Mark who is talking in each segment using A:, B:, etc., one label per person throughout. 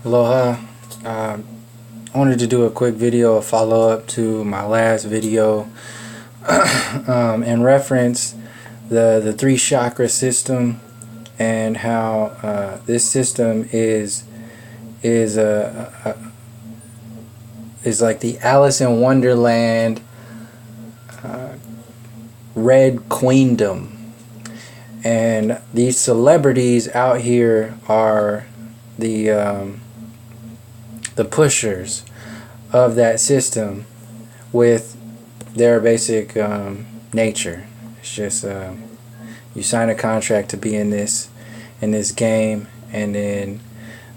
A: Aloha. I wanted to do a quick video, a follow-up to my last video, and reference the three chakra system and how this system is like the Alice in Wonderland Red Queendom, and these celebrities out here are the pushers of that system with their basic nature. It's just you sign a contract to be in this game, and then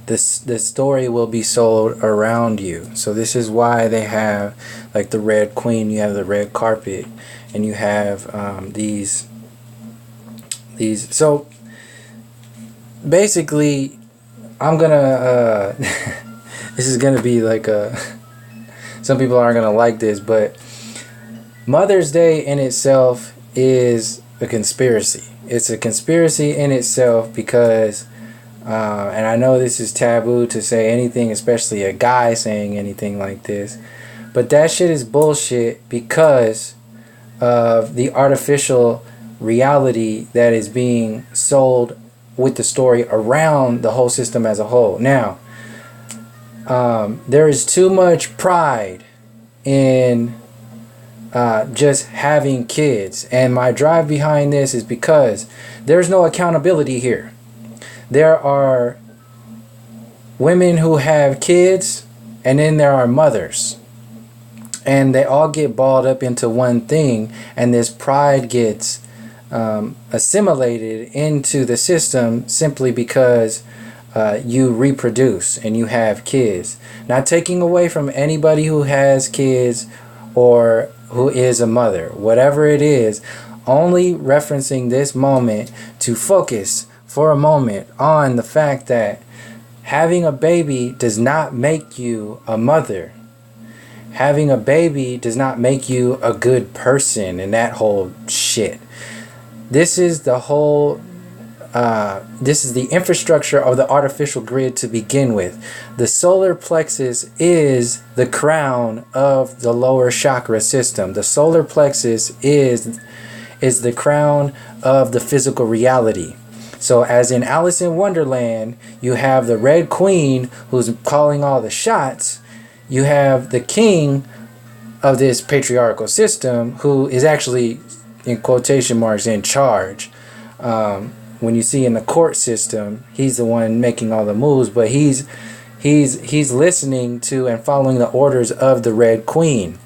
A: the story will be sold around you. So this is why they have like the Red Queen, you have the red carpet, and you have these. So basically, I'm gonna this is gonna be like some people aren't gonna like this, but Mother's Day in itself is a conspiracy. It's a conspiracy in itself because and I know this is taboo to say anything, especially a guy saying anything like this, but that shit is bullshit because of the artificial reality that is being sold with the story around the whole system as a whole. Now, there is too much pride in just having kids, and my drive behind this is because there's no accountability here. There are women who have kids, and then there are mothers, and they all get balled up into one thing, and this pride gets assimilated into the system simply because you reproduce and you have kids. Not taking away from anybody who has kids or who is a mother, whatever it is, only referencing this moment to focus for a moment on the fact that having a baby does not make you a mother. Having a baby does not make you a good person, and that whole shit. This is the whole this is the infrastructure of the artificial grid to begin with. The solar plexus is the crown of the lower chakra system. The solar plexus is the crown of the physical reality. So as in Alice in Wonderland, you have the Red Queen who's calling all the shots. You have the king of this patriarchal system who is actually, in quotation marks, in charge. When you see in the court system, he's the one making all the moves, but he's listening to and following the orders of the Red Queen.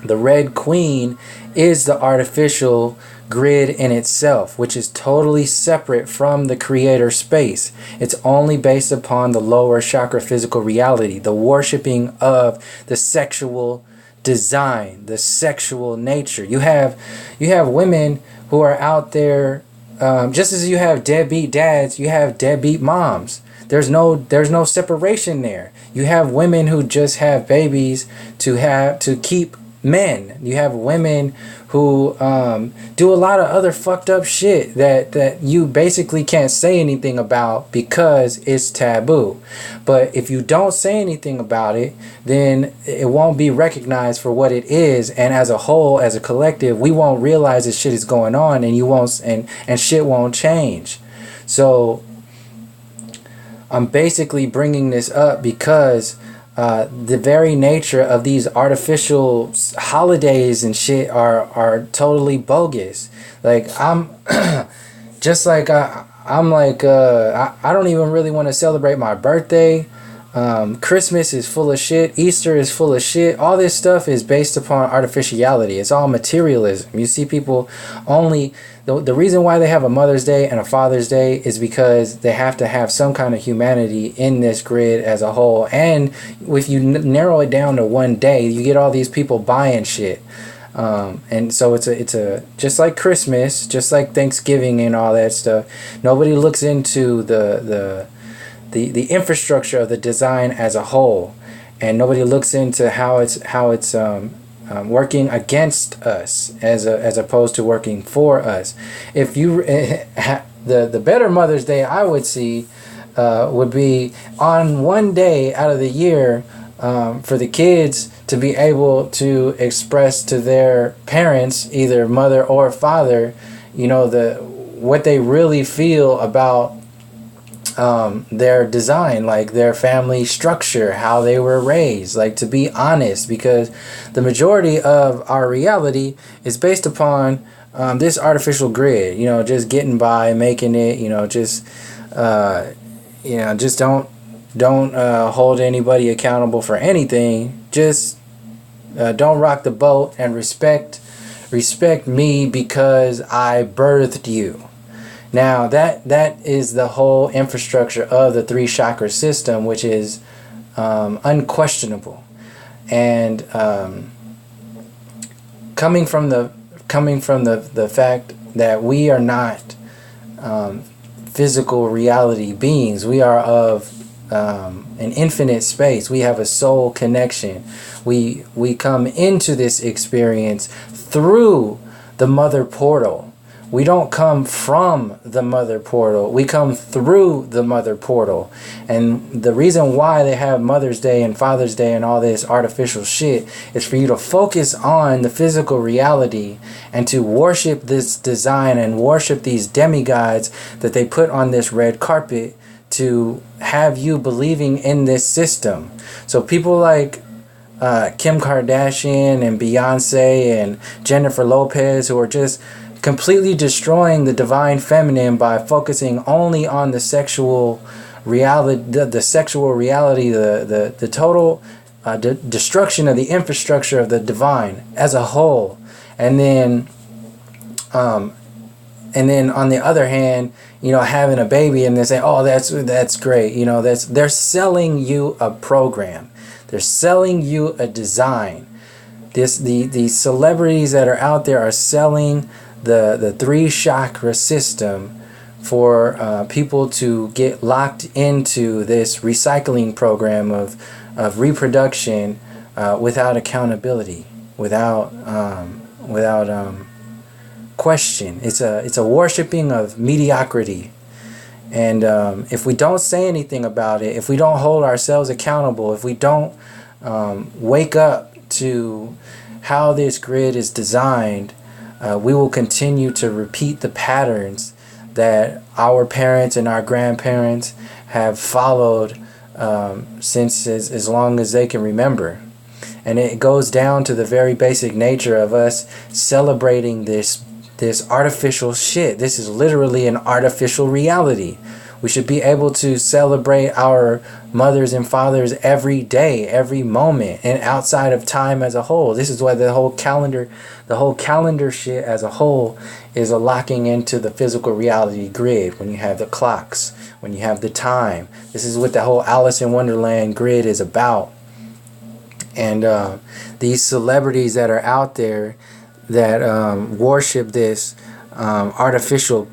A: The Red Queen is the artificial grid in itself, which is totally separate from the creator space. It's only based upon the lower chakra physical reality, the worshiping of the sexual design, the sexual nature. You have women who are out there, just as you have deadbeat dads, you have deadbeat moms. There's no separation there. You have women who just have babies to keep men. You have women who do a lot of other fucked up shit that you basically can't say anything about because it's taboo. But if you don't say anything about it, then it won't be recognized for what it is, and as a whole, as a collective, we won't realize this shit is going on, and you won't and shit won't change. So I'm basically bringing this up because the very nature of these artificial holidays and shit are totally bogus. Like I'm just like I'm like I don't even really want to celebrate my birthday. Christmas is full of shit. Easter is full of shit. All this stuff is based upon artificiality. It's all materialism. You see people only... The reason why they have a Mother's Day and a Father's Day is because they have to have some kind of humanity in this grid as a whole. And if you narrow it down to one day, you get all these people buying shit. And so it's a just like Christmas, just like Thanksgiving and all that stuff. Nobody looks into the infrastructure of the design as a whole, and nobody looks into how it's working against us as opposed to working for us. If you the better Mother's Day I would see would be on one day out of the year for the kids to be able to express to their parents, either mother or father, what they really feel about their design, like their family structure, how they were raised, like to be honest, because the majority of our reality is based upon this artificial grid, just getting by, making it, just don't hold anybody accountable for anything. Just don't rock the boat and respect me because I birthed you. Now that is the whole infrastructure of the 3 chakra system, which is unquestionable, and coming from the fact that we are not physical reality beings. We are of an infinite space. We have a soul connection. We come into this experience through the mother portal. We don't come from the mother portal. We come through the mother portal. And the reason why they have Mother's Day and Father's Day and all this artificial shit is for you to focus on the physical reality and to worship this design and worship these demigods that they put on this red carpet to have you believing in this system. So people like Kim Kardashian and Beyonce and Jennifer Lopez, who are just completely destroying the divine feminine by focusing only on the sexual reality, the total destruction of the infrastructure of the divine as a whole, and then on the other hand, having a baby and they say, oh, that's great, they're selling you a program, they're selling you a design. The celebrities that are out there are selling the 3 chakra system for people to get locked into this recycling program of reproduction without accountability, without question. It's a worshiping of mediocrity. And if we don't say anything about it, if we don't hold ourselves accountable, if we don't wake up to how this grid is designed, we will continue to repeat the patterns that our parents and our grandparents have followed since as long as they can remember. And it goes down to the very basic nature of us celebrating this artificial shit. This is literally an artificial reality. We should be able to celebrate our mothers and fathers every day, every moment, and outside of time as a whole. This is why the whole calendar shit as a whole is a locking into the physical reality grid. When you have the clocks, when you have the time, this is what the whole Alice in Wonderland grid is about. And these celebrities that are out there that worship this artificial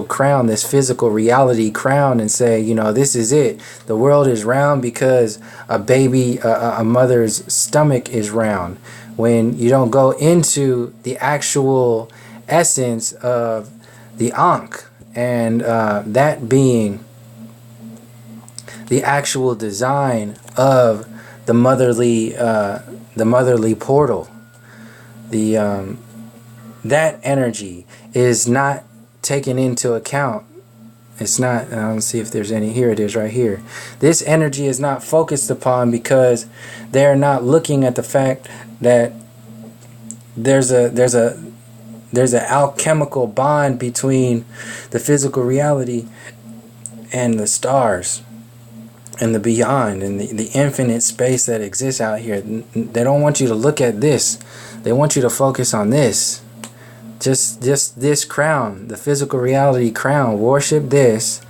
A: crown, this physical reality crown, and say, this is it. The world is round because a mother's stomach is round. When you don't go into the actual essence of the Ankh, and that being the actual design of the motherly portal, that energy is not taken into account. It's not, I don't see if there's any, here it is right here. This energy is not focused upon because they're not looking at the fact that there's an alchemical bond between the physical reality and the stars and the beyond and the infinite space that exists out here. They don't want you to look at this. They want you to focus on this. Just this crown, the physical reality crown. Worship this,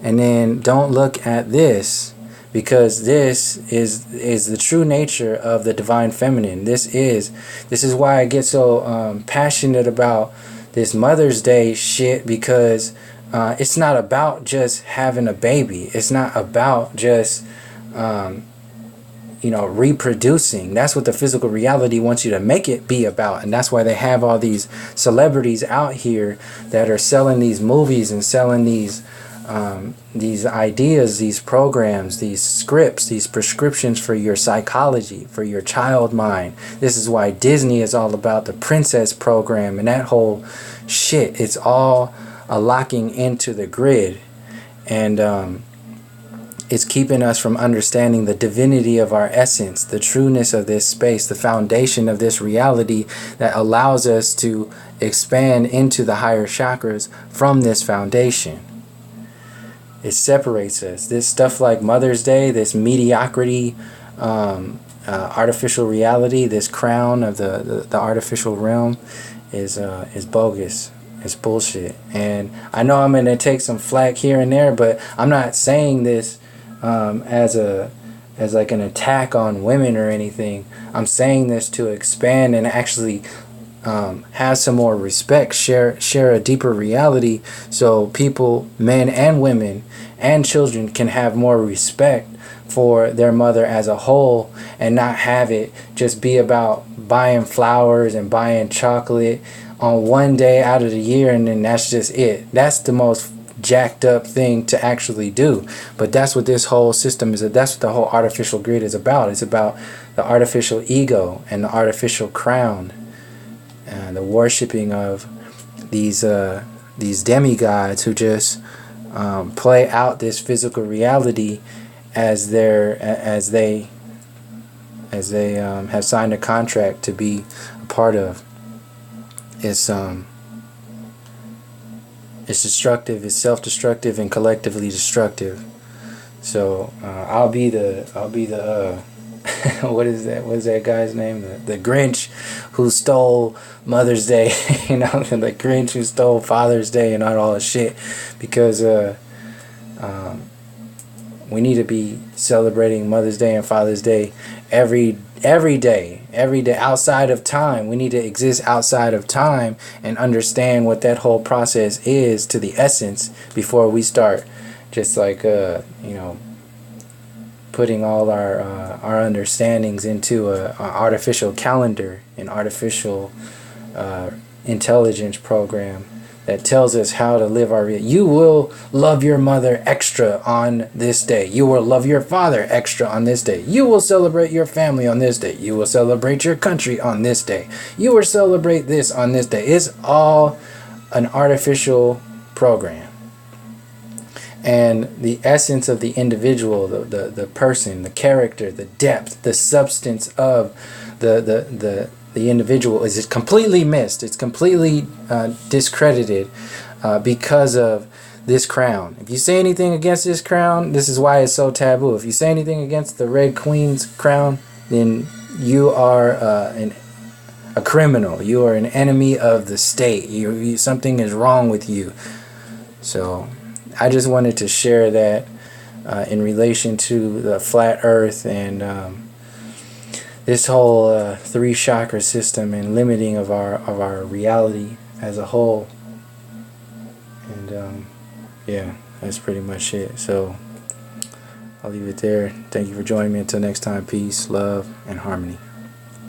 A: and then don't look at this, because this is the true nature of the divine feminine. This is why I get so passionate about this Mother's Day shit, because it's not about just having a baby. It's not about just reproducing. That's what the physical reality wants you to make it be about. And that's why they have all these celebrities out here that are selling these movies and selling these these ideas, these programs, these scripts, these prescriptions for your psychology, for your child mind. This is why Disney is all about the princess program and that whole shit. It's all a locking into the grid, and it's keeping us from understanding the divinity of our essence, the trueness of this space, the foundation of this reality that allows us to expand into the higher chakras from this foundation. It separates us. This stuff like Mother's Day, this mediocrity, artificial reality, this crown of the artificial realm is bogus. It's bullshit. And I know I'm going to take some flack here and there, but I'm not saying this as like an attack on women or anything. I'm saying this to expand and actually have some more respect, share a deeper reality, so people, men and women and children, can have more respect for their mother as a whole, and not have it just be about buying flowers and buying chocolate on one day out of the year, and then that's just it. That's the most jacked up thing to actually do. But that's what this whole system is. That's what the whole artificial grid is about. It's about the artificial ego and the artificial crown, and the worshiping of these demigods who just play out this physical reality as they have signed a contract to be a part of. It's destructive, it's self-destructive, and collectively destructive. So I'll be the what is that guy's name? The Grinch who stole Mother's Day, the Grinch who stole Father's Day and all that shit, because we need to be celebrating Mother's Day and Father's Day every day outside of time. We need to exist outside of time and understand what that whole process is to the essence before we start just like putting all our understandings into a artificial calendar, an artificial intelligence program that tells us how to live our real. You will love your mother extra on this day. You will love your father extra on this day. You will celebrate your family on this day. You will celebrate your country on this day. You will celebrate this on this day. It's all an artificial program. And the essence of the individual, the person, the character, the depth, the substance of the individual is completely missed. It's completely discredited because of this crown. If you say anything against this crown, this is why it's so taboo. If you say anything against the Red Queen's crown, then you are a criminal. You are an enemy of the state. Something is wrong with you. So I just wanted to share that in relation to the flat earth and this whole 3 chakra system and limiting of our reality as a whole. And yeah, that's pretty much it. So I'll leave it there. Thank you for joining me. Until next time, peace, love, and harmony.